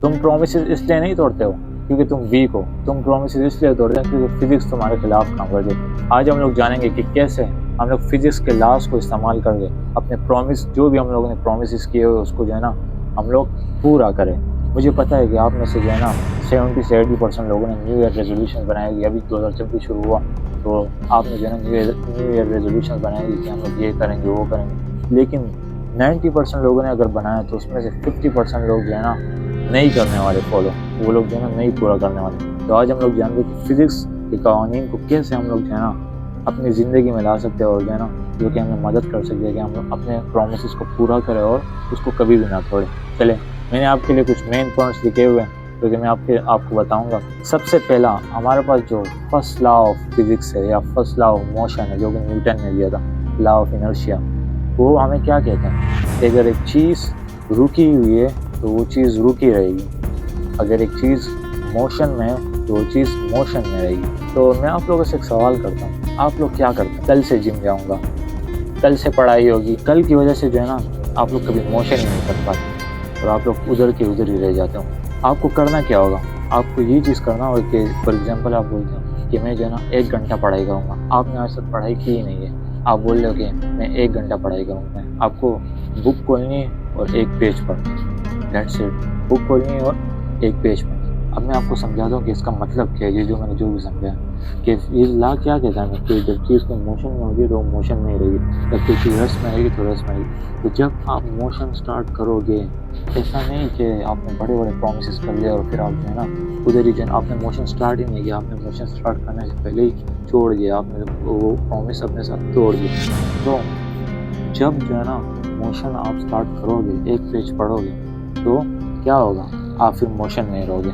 तुम प्रोमिसेस इसलिए नहीं तोड़ते हो क्योंकि तुम वीक हो, तुम प्रोमिसेस इसलिए तोड़ते हो क्योंकि फिजिक्स तुम्हारे खिलाफ काम करती है। आज हम लोग जानेंगे कि कैसे हम लोग फिजिक्स के लॉज को इस्तेमाल करके अपने प्रॉमिस, जो भी हम लोगों ने प्रॉमिसेस किए हुए उसको जो है ना हम लोग पूरा करें। मुझे पता है कि आप में से जो है ना 70 से 80% लोगों ने न्यू ईयर रेजोल्यूशन बनाए कि अभी 2024 शुरू हुआ तो आपने जो है ना न्यू ईयर रेजोल्यूशन बनाएगी कि हम लोग ये करेंगे वो करेंगे, लेकिन 90% लोगों ने अगर बनाया तो उसमें से 50% लोग जो है ना नहीं करने वाले फॉलो, वो लोग जो है ना नहीं पूरा करने वाले। तो आज हम लोग जानेंगे कि फिजिक्स के कानून को कैसे हम लोग जो है ना अपनी ज़िंदगी में ला सकते हैं और जो है ना जो कि हमें मदद कर सकती है कि हम लोग अपने प्रोमिसेस को पूरा करें और उसको कभी भी ना छोड़ें। चले, मैंने आपके लिए कुछ मेन पॉइंट्स लिखे हुए हैं जो कि मैं आपको बताऊंगा। सबसे पहला हमारे पास जो फर्स्ट लॉ ऑफ फिजिक्स है या फर्स्ट लॉ ऑफ मोशन है जो कि न्यूटन ने दिया था, लॉ ऑफ इनर्शिया, वो हमें क्या कहते हैं कि अगर एक चीज़ रुकी हुई है तो वो चीज़ रुकी रहेगी, अगर एक चीज़ मोशन में है तो वो चीज़ मोशन में रहेगी। तो मैं आप लोगों से एक सवाल करता हूँ, आप लोग क्या करते हैं? कल से जिम जाऊँगा, कल से पढ़ाई होगी, कल की वजह से जो है ना आप लोग कभी मोशन ही नहीं कर पाते और आप लोग उधर के उधर ही रह जाते हो। आपको करना क्या होगा? आपको ये चीज़ करना होगा कि फॉर एग्जांपल आप बोलते हो कि मैं जो है ना 1 घंटा पढ़ाई करूँगा, आपने आज तक पढ़ाई की ही नहीं है, आप बोल रहे हो कि मैं 1 घंटा पढ़ाई करूँगा। आपको बुक खोलनी है और 1 पेज पढ़ना है, दैट्स इट। बुक खोलनी है और 1 पेज पढ़ना है। अब मैं आपको समझाता हूँ कि इसका मतलब क्या है, ये जो मैंने जो भी समझा कि ये ला क्या कहता है कि जब चीज़ को मोशन में होगी तो वो मोशन में ही रहेगी, जब कोई चीज़ रस में आएगी तो रस में आएगी। तो जब आप मोशन स्टार्ट करोगे, ऐसा नहीं कि आपने बड़े बड़े प्रोमिस कर लिया और फिर आप जो है ना उधर ही जो है आपने मोशन स्टार्ट ही नहीं किया, आपने मोशन स्टार्ट करने से पहले ही छोड़ दिया, आपने वो प्रॉमिस अपने साथ तोड़ दिया। तो जब जो है ना मोशन आप स्टार्ट करोगे, 1 पेज पढ़ोगे तो क्या होगा? आप फिर मोशन में रहोगे।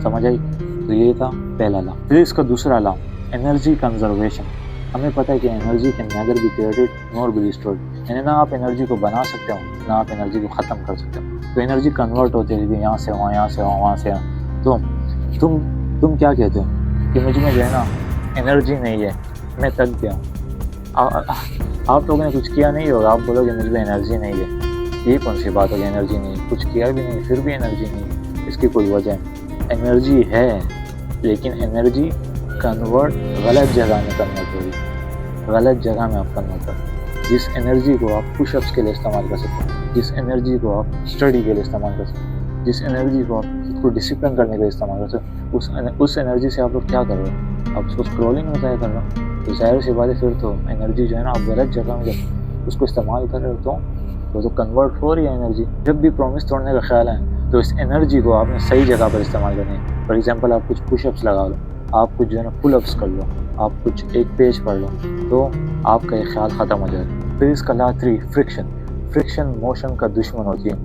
समझ आई? तो ये था पहला लॉ। फिर इसका दूसरा लॉ, एनर्जी कंजर्वेशन। हमें पता है कि energy can nether be created nor be destroyed, यानी ना आप एनर्जी को बना सकते हो ना आप एनर्जी को ख़त्म कर सकते हो। तो एनर्जी कन्वर्ट होती है यहाँ से वहाँ, यहाँ से वहाँ, वहाँ से यहाँ। तो तुम क्या कहते हो कि मुझ में जो है ना एनर्जी नहीं है, मैं थक गया हूँ। आप लोगों ने कुछ किया नहीं होगा, आप बोलोगे मुझ में एनर्जी नहीं है। ये कौन सी बात होगी एनर्जी नहीं है? कुछ किया भी नहीं फिर भी एनर्जी नहीं है, इसकी कोई वजह नहीं। एनर्जी है लेकिन एनर्जी कन्वर्ट गलत जगह में कन्वर्ट होगी, गलत जगह में आप कन्वर्ट करो। जिस एनर्जी को आप पुशअप्स के लिए इस्तेमाल कर सकते हो, जिस एनर्जी को आप स्टडी के लिए इस्तेमाल कर सकते हो, जिस एनर्जी को आप खुद को डिसिप्लिन करने के लिए इस्तेमाल कर सकते हो, उस एनर्जी से आप लोग क्या कर रहे हो? आप उसको स्क्रॉलिंग में ज़ाया कर रहे हो। तो ज़ाहिर सी बात है फिर तो एनर्जी जो है ना आप गलत जगह में जब उसको इस्तेमाल कर रहे हो तो कन्वर्ट हो रही है एनर्जी। जब भी प्रॉमिस तोड़ने का ख्याल है तो इस एनर्जी को आपने सही जगह पर इस्तेमाल करनी है। फॉर एग्जांपल आप कुछ पुशअप्स लगा लो, आप कुछ जो है ना पुलअप्स कर लो, आप कुछ 1 पेज पढ़ लो तो आपका ये ख्याल ख़त्म हो जाएगा। फिर इसका लॉ 3, फ्रिक्शन। फ्रिक्शन मोशन का दुश्मन होती है,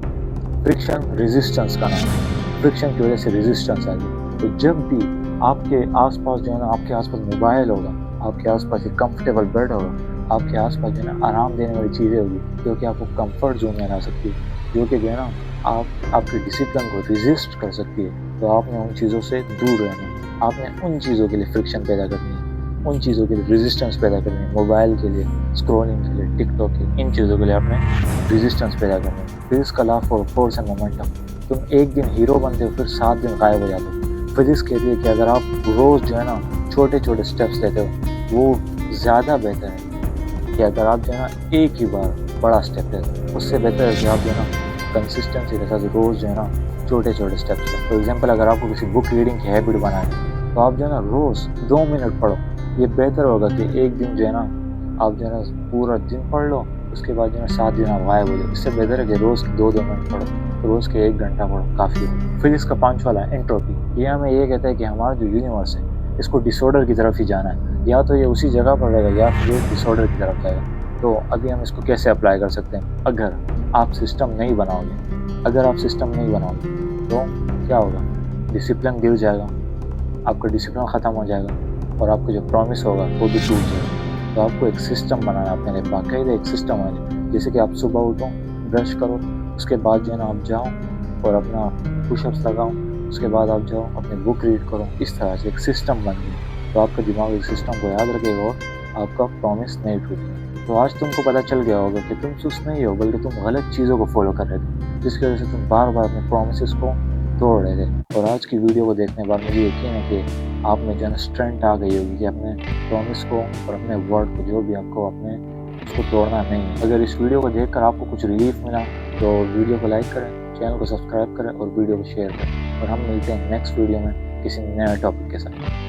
फ्रिक्शन रेजिस्टेंस का नाम है, फ्रिक्शन की वजह से रेजिस्टेंस आएगी। तो जब भी आपके आसपास जो है ना आपके आसपास मोबाइल होगा, आपके आसपास एक कंफर्टेबल बेड होगा, आपके आसपास जो है ना आराम देने वाली चीज़ें होगी जो कि आपको कंफर्ट जोन में ला सकती है, जो कि जो है ना आपके डिसिप्लिन को रेजिस्ट कर सकती है। तो आपने उन चीज़ों से दूर रहना है, आपने उन चीज़ों के लिए फ्रिक्शन पैदा करनी है, उन चीज़ों के लिए रेजिस्टेंस पैदा करनी है, मोबाइल के लिए, स्क्रॉलिंग के लिए, टिकटॉक के लिए, इन चीज़ों के लिए आपने रेजिस्टेंस पैदा करनी है। फिर इसका law for force and momentum. तुम एक दिन हीरो बनते हो फिर 7 दिन गायब हो जाते हो। फिजिक्स कहती है कि अगर आप रोज़ जो है ना छोटे छोटे स्टेप्स लेते हो वो ज़्यादा बेहतर है कि अगर आप जो है ना एक ही बार बड़ा स्टेप लेते हो। उससे बेहतर है कि आप जो है ना कंसिस्टेंसी के साथ रोज़ जो है ना छोटे छोटे स्टेप्स लो। फॉर एग्जांपल अगर आपको किसी बुक रीडिंग की हैबिट बनानी है तो आप जो है ना रोज़ 2 मिनट पढ़ो। ये बेहतर होगा कि एक दिन जो है ना आप जो है ना पूरा दिन पढ़ लो, उसके बाद जो है 7 दिन आप गायब हो जाओ। इससे बेहतर है कि रोज़ 2-2 मिनट पढ़ो, रोज़ के 1 घंटा पढ़ो, काफ़ी है। फिर इसका 5 वाला एंट्रोपी। ये हमें ये कहता है कि हमारा जो यूनिवर्स है इसको डिसऑर्डर की तरफ ही जाना है, या तो ये उसी जगह पर रहेगा या फिर ये डिसऑर्डर की तरफ जाएगा। तो अभी हम इसको कैसे अप्लाई कर सकते हैं? अगर आप सिस्टम नहीं बनाओगे, अगर आप सिस्टम नहीं बनाओगे तो क्या होगा? डिसिप्लिन गिर जाएगा, आपका डिसिप्लिन ख़त्म हो जाएगा और आपका जो प्रॉमिस होगा वो भी टूट जाएगा। तो आपको एक सिस्टम बनाना है अपने लिए, बाकायदा एक सिस्टम है। जैसे कि आप सुबह उठो, ब्रश करो, उसके बाद जो है ना आप जाओ और अपना पुशअप्स लगाओ, उसके बाद आप जाओ अपनी बुक रीड करो। इस तरह से एक सिस्टम बन गया तो आपका दिमाग इस सिस्टम को याद रखेगा और आपका प्रॉमिस नहीं टूटेगा। तो आज तुमको पता चल गया होगा कि तुम सुस्त नहीं हो बल्कि तुम गलत चीज़ों को फॉलो कर रहे थे, जिसकी वजह से तुम बार बार अपने प्रॉमिसेस को तोड़ रहे थे। और आज की वीडियो को देखने के बाद मुझे यकीन है कि आप में जो है स्ट्रेंथ आ गई होगी कि अपने प्रॉमिस को और अपने वर्ड को जो भी आपको अपने उसको तोड़ना नहीं है। अगर इस वीडियो को देखकर आपको कुछ रिलीफ मिला तो वीडियो को लाइक करें, चैनल को सब्सक्राइब करें और वीडियो को शेयर करें। और हम मिलते हैं नेक्स्ट वीडियो में किसी नए टॉपिक के साथ।